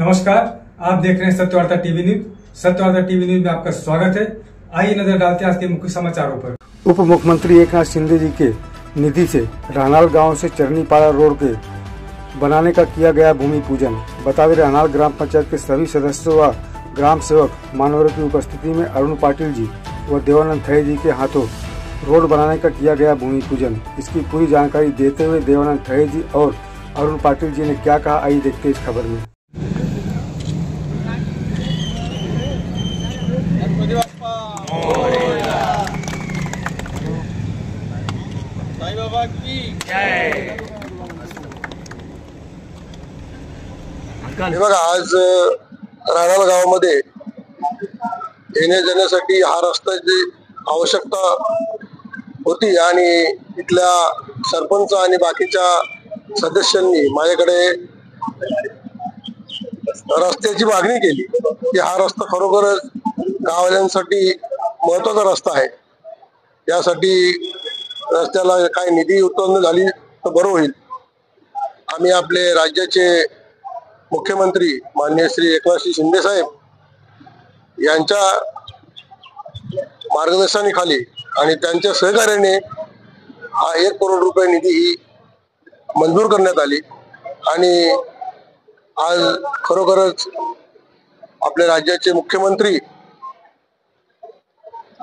नमस्कार, आप देख रहे हैं Satyavarta TV news. Satyavarta TV news में आपका स्वागत है। आइए नजर डालते हैं आज के मुख्य समाचारों पर। उप मुख्यमंत्री एकनाथ शिंदे जी के निधि से रानाल गांव से चरनीपाड़ा रोड के बनाने का किया गया भूमि पूजन। बता दें, रानाल ग्राम पंचायत के सभी सदस्यों व ग्राम सेवक मानवरों की उपस्थिति में अरुण पाटिल जी व देवानंद खरे जी के हाथों रोड बनाने का किया गया भूमि पूजन। इसकी पूरी जानकारी देते हुए देवानंद खरे जी और अरुण पाटिल जी ने क्या कहा, आइए देखते हैं इस खबर में। हे बघा, आज रानाल गावामध्ये येण्या जाण्यासाठी हा रस्त्याची आवश्यकता होती आणि इथल्या सरपंच आणि बाकीच्या सदस्यांनी माझ्याकडे रस्त्याची मागणी केली की हा रस्ता खरोखरच गाववाल्यांसाठी महत्वाचा रस्ता आहे। यासाठी रस्त्याला काय निधी उत्पन्न झाली तर बरं होईल। आम्ही आपले राज्याचे मुख्यमंत्री माननीय श्री एकनाथ शिंदे साहेब यांच्या मार्गदर्शनाखाली आणि त्यांच्या सहकार्याने हा 1 करोड रुपये निधी ही मंजूर करण्यात आली आणि आज खरोखरच आपल्या राज्याचे मुख्यमंत्री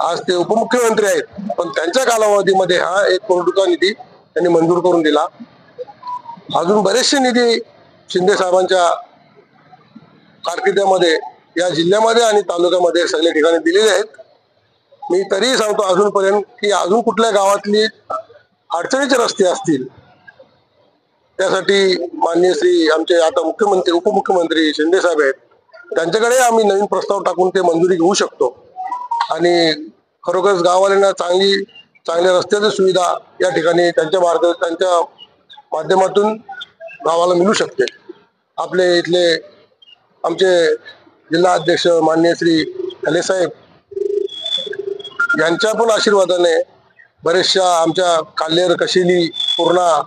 आज ते उपमुख्यमंत्री आहेत, पण त्यांच्या कालावधीमध्ये हा 1 करोड रुपये निधी त्यांनी मंजूर करून दिला। अजून बरेचसे निधी शिंदे साहेबांच्या कारकिर्दीमध्ये या जिल्ह्यामध्ये आणि तालुक्यामध्ये सगळ्या ठिकाणी दिलेले आहेत। मी तरीही सांगतो अजूनपर्यंत की अजून कुठल्या गावातली अडचणीचे रस्ते असतील त्यासाठी माननीय श्री आमचे आता मुख्यमंत्री उपमुख्यमंत्री शिंदे साहेब आहेत, त्यांच्याकडे आम्ही नवीन प्रस्ताव टाकून ते मंजुरी घेऊ शकतो आणि खरोखरच गाववाल्यांना चांगल्या रस्त्याची सुविधा या ठिकाणी त्यांच्या माध्यमातून गावाला मिळू शकते। आपले इथले आमचे जिल्हा अध्यक्ष माननीय श्री खले साहेब यांच्या पण आशीर्वादाने बरेचशा आमच्या काल्हेर, कशिली, पूर्णा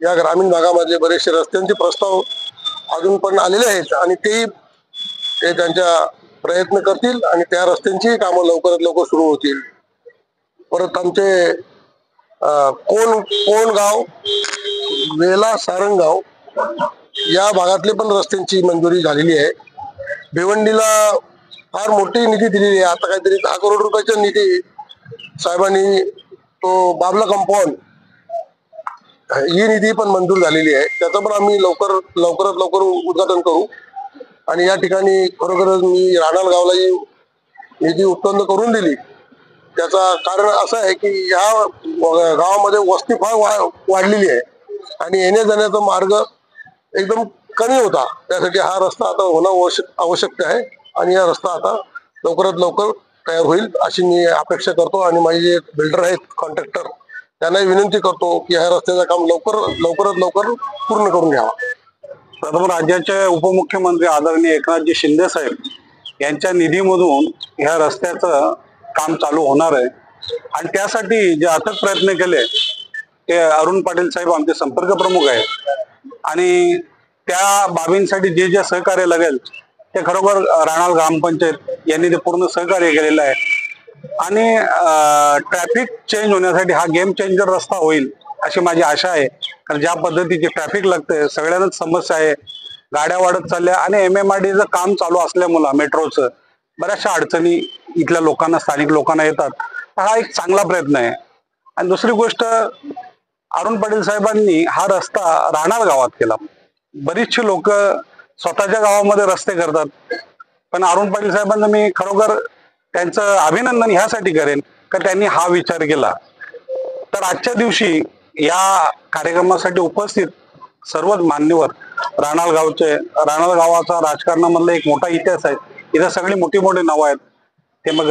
या ग्रामीण भागामधले बरेचसे रस्त्यांचे प्रस्ताव अजून पण आलेले आहेत आणि ते त्यांच्या प्रयत्न करतील आणि त्या रस्त्यांची कामं लवकरात लवकर सुरू होतील। परत आमचे कोण गाव, वेला, सारंगाव या भागातले पण रस्त्यांची मंजुरी झालेली आहे। भिवंडीला फार मोठी निधी दिलेली आहे, आता काहीतरी 10 करोड रुपयाचा निधी साहेबांनी तो बाबला कंपाऊंड ही निधी पण मंजूर झालेली आहे। त्याचं पण आम्ही लवकरात लवकर उद्घाटन करू आणि या ठिकाणी खरोखरच मी रानाल गावला ही निधी उत्पन्न करून दिली। त्याचा कारण असं आहे की या गावामध्ये वस्ती फार वाढलेली आहे आणि येण्या जाण्याचा मार्ग एकदम कमी होता। त्यासाठी हा रस्ता आता होणं आवश्यक आहे आणि हा रस्ता आता लवकरात लवकर तयार होईल अशी मी अपेक्षा करतो आणि माझे जे बिल्डर आहेत, कॉन्ट्रॅक्टर, त्यांनाही विनंती करतो की ह्या रस्त्याचं काम लवकरात लवकर पूर्ण करून घ्यावा। प्रथम राज्याचे उपमुख्यमंत्री आदरणीय एकनाथजी शिंदे साहेब यांच्या निधीमधून ह्या रस्त्याचं काम चालू होणार आहे आणि त्यासाठी जे अथक प्रयत्न केले ते अरुण पाटील साहेब आमचे संपर्क प्रमुख आहेत आणि त्या बाबींसाठी जे जे सहकार्य लागेल ते खरोखर रानाल ग्रामपंचायत यांनी ते पूर्ण सहकार्य केलेलं आहे आणि ट्रॅफिक चेंज होण्यासाठी हा गेम चेंजर रस्ता होईल अशी माझी आशा आहे। कारण ज्या पद्धतीचे ट्रॅफिक लागते सगळ्यांनाच समस्या आहे, गाड्या वाढत चालल्या आणि MMRDचं काम चालू असल्यामुळे मेट्रोचं बऱ्याचशा अडचणी इथल्या लोकांना, स्थानिक लोकांना येतात। हा एक चांगला प्रयत्न आहे। आणि दुसरी गोष्ट, अरुण पाटील साहेबांनी हा रस्ता रानाल गावात केला। बरीचशी लोक स्वतःच्या गावामध्ये रस्ते करतात, पण अरुण पाटील साहेबांना मी खरोखर त्यांचं अभिनंदन ह्यासाठी करेन की त्यांनी हा विचार केला। तर आजच्या दिवशी या कार्यक्रमासाठी उपस्थित सर्वच मान्यवर रानाल गावाचा राजकारणामधला एक मोठा इतिहास आहे। इथं सगळी मोठी नावं आहेत, ते मग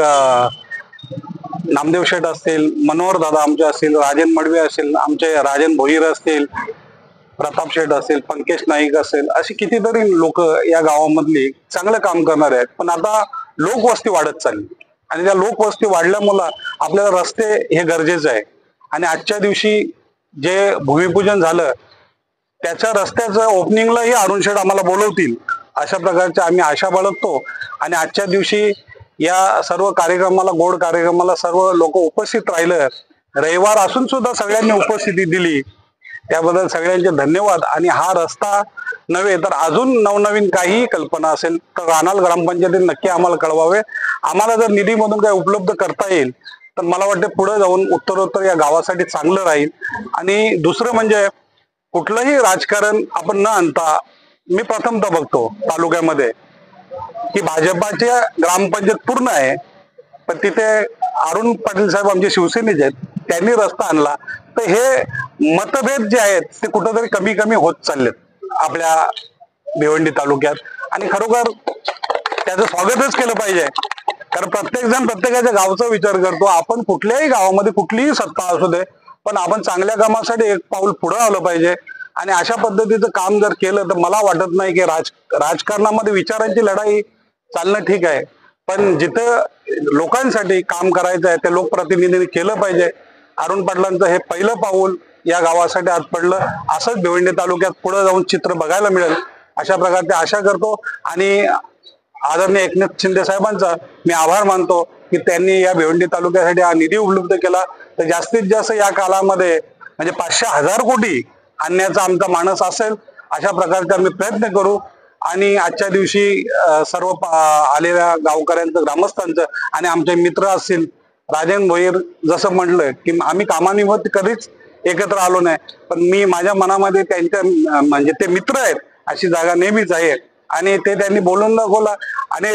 नामदेव शेठ असतील, मनोहर दादा आमचे असतील, राजन मडवे असतील, आमचे राजन भोईर असतील, प्रताप शेठ असेल, पंकज नाईक असेल, अशी कितीतरी लोक या गावामधली चांगलं काम करणार आहेत। पण आता लोकवस्ती वाढत चालली आणि त्या लोकवस्ती वाढल्यामुळे आपल्याला रस्ते हे गरजेचं आहे आणि आजच्या दिवशी जे भूमिपूजन झालं त्याच्या रस्त्याचं ओपनिंगलाही अरुण शेठ आम्हाला बोलवतील अशा प्रकारच्या आम्ही आशा बाळगतो आणि आजच्या दिवशी या सर्व कार्यक्रमाला, गोड कार्यक्रमाला सर्व लोक उपस्थित राहिलं, रविवार असून सुद्धा सगळ्यांनी उपस्थिती दिली, त्याबद्दल सगळ्यांचे धन्यवाद। आणि हा रस्ता नव्हे तर अजून नवनवीन काही कल्पना असेल तर रानाल ग्रामपंचायतीने नक्की आम्हाला कळवावे। आम्हाला जर निधीमधून काही उपलब्ध करता येईल तर मला वाटते पुढे जाऊन उत्तरोत्तर या गावासाठी चांगलं राहील। आणि दुसरं म्हणजे कुठलंही राजकारण आपण न आणता मी प्रथमतः बघतो तालुक्यामध्ये की भाजपाच्या ग्रामपंचायत पूर्ण आहे, पण तिथे अरुण पाटील साहेब आमचे शिवसेनेचे आहेत, त्यांनी रस्ता आणला, तर हे मतभेद जे आहेत ते कुठंतरी कमी कमी होत चाललेत आपल्या भिवंडी तालुक्यात। आणि खरोखर त्याचं स्वागतच केलं पाहिजे, कारण प्रत्येक जण प्रत्येकाच्या गावचा विचार करतो। आपण कुठल्याही गावामध्ये कुठलीही सत्ता असू दे, पण आपण चांगल्या कामासाठी एक पाऊल पुढे आलं पाहिजे। आणि अशा पद्धतीचं काम जर केलं तर मला वाटत नाही की राजकारणामध्ये विचारांची लढाई चालणं ठीक आहे, पण जिथं लोकांसाठी काम करायचं आहे ते लोकप्रतिनिधींनी केलं पाहिजे। अरुण पाटलांचं हे पहिलं पाऊल या गावासाठी आज पडलं, असंच भिवंडी तालुक्यात पुढे जाऊन चित्र बघायला मिळेल अशा प्रकारची आशा करतो। आणि आदरणीय एकनाथ शिंदे साहेबांचा मी आभार मानतो की त्यांनी या भिवंडी तालुक्यासाठी हा निधी उपलब्ध केला, तर जास्तीत जास्त या कालामध्ये म्हणजे 500,000 कोटी आणण्याचा आमचा मानस असेल, अशा प्रकारचे आम्ही प्रयत्न करू। आणि आजच्या दिवशी सर्व आलेल्या गावकऱ्यांचं, ग्रामस्थांचं आणि आमचे मित्र असतील, राजन भोईर जसं म्हटलं की आम्ही कामानिमित्त कधीच एकत्र आलो नाही, पण मी माझ्या मनामध्ये त्यांच्या म्हणजे ते मित्र आहेत अशी जागा नेहमीच आहे। आणि ते त्यांनी बोलून दाखवलं आणि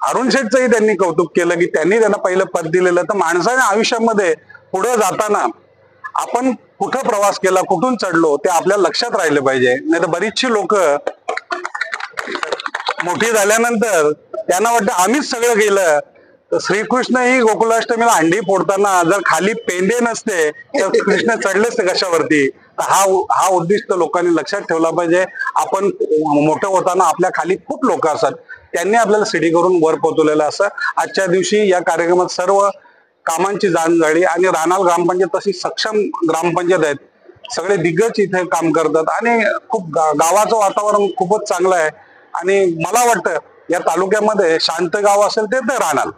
अरुण शेठचंही त्यांनी कौतुक केलं की त्यांनी त्यांना पहिलं पद दिलेलं। तर माणसाने आयुष्यामध्ये पुढे जाताना आपण कुठं प्रवास केला, कुठून चढलो ते आपल्याला लक्षात राहिले पाहिजे। नाही तर बरीचशी लोक मोठी झाल्यानंतर त्यांना वाटतं आम्हीच सगळं केलं। तर श्रीकृष्ण ही गोकुलाष्टमीला अंडी फोडताना जर खाली पेंडे नसते तर कृष्ण चढले असते कशावरती। तर हा उद्दिष्ट लोकांनी लक्षात ठेवला पाहिजे। आपण मोठं होताना आपल्या खाली खूप लोक असतात, त्यांनी आपल्याला सिडी करून वर पोहोचवलेलं असं। आजच्या दिवशी या कार्यक्रमात सर्व कामांची जाण झाली आणि रानाल ग्रामपंचायत तशी सक्षम ग्रामपंचायत आहेत, सगळे दिग्गज इथे काम करतात आणि खूप गावाचं वातावरण खूपच चांगलं आहे। आणि मला वाटतं या तालुक्यामध्ये शांत गाव असेल ते रानाल,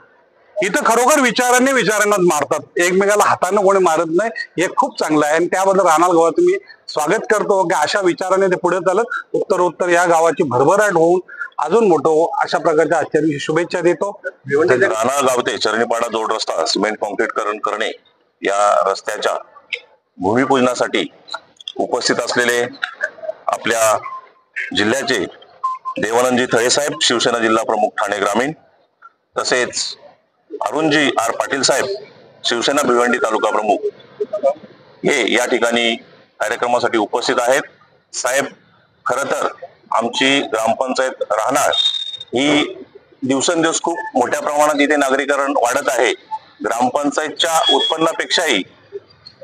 इथं खरोखर विचारांना मारतात, एकमेकाला हाताने कोणी मारत नाही, हे खूप चांगलं आहे। आणि त्याबद्दल रानाल गावाचं मी स्वागत करतो की अशा विचाराने ते पुढे चालत उत्तरोत्तर या गावाची भरभराट होऊन अजून मोठं हो, अशा प्रकारच्या आजच्या दिवशी शुभेच्छा देतो। रानाळ गाव ते चरणीपाडा जोड रस्ता सिमेंट कॉन्क्रीटकरण करणे या रस्त्याच्या भूमिपूजनासाठी उपस्थित असलेले आपल्या जिल्ह्याचे देवानंदजी थळे साहेब, शिवसेना जिल्हा प्रमुख ठाणे ग्रामीण, तसेच अरुणजी आर पाटील साहेब, शिवसेना भिवंडी तालुका प्रमुख, हे या ठिकाणी कार्यक्रमासाठी उपस्थित आहेत। साहेब, खरं तर आमची ग्रामपंचायत राहणार ही दिवसेंदिवस खूप मोठ्या प्रमाणात इथे नागरीकरण वाढत आहे। ग्रामपंचायतच्या उत्पन्नापेक्षाही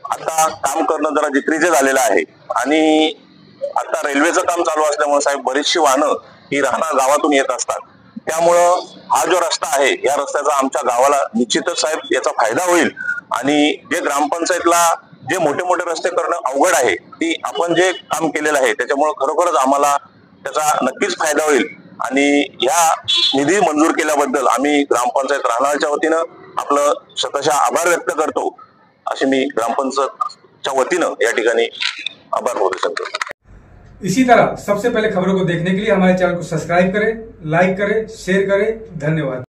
आता काम करणं जरा जिकरीचे झालेलं आहे आणि आता रेल्वेचं काम चालू असल्यामुळे साहेब बरीचशी वाहनं ही राहणार गावातून येत असतात, त्यामुळं हा जो रस्ता आहे या रस्त्याचा आमच्या गावाला निश्चितच साहेब याचा फायदा होईल। आणि जे ग्रामपंचायतला जे मोठे मोठे रस्ते करणं अवघड आहे, ती आपण जे काम केलेलं आहे त्याच्यामुळे खरोखरच आम्हाला त्याचा नक्कीच फायदा होईल। आणि ह्या निधी मंजूर केल्याबद्दल आम्ही ग्रामपंचायत राहणारच्या वतीनं आपलं शतशः आभार व्यक्त करतो, असे मी ग्रामपंचायतच्या वतीनं या ठिकाणी आभार प्रदर्शन करतो। इसी तरह सबसे पहले खबरों को देखने के लिए हमारे चैनल को सब्सक्राइब करें, लाइक करें, शेयर करें। धन्यवाद।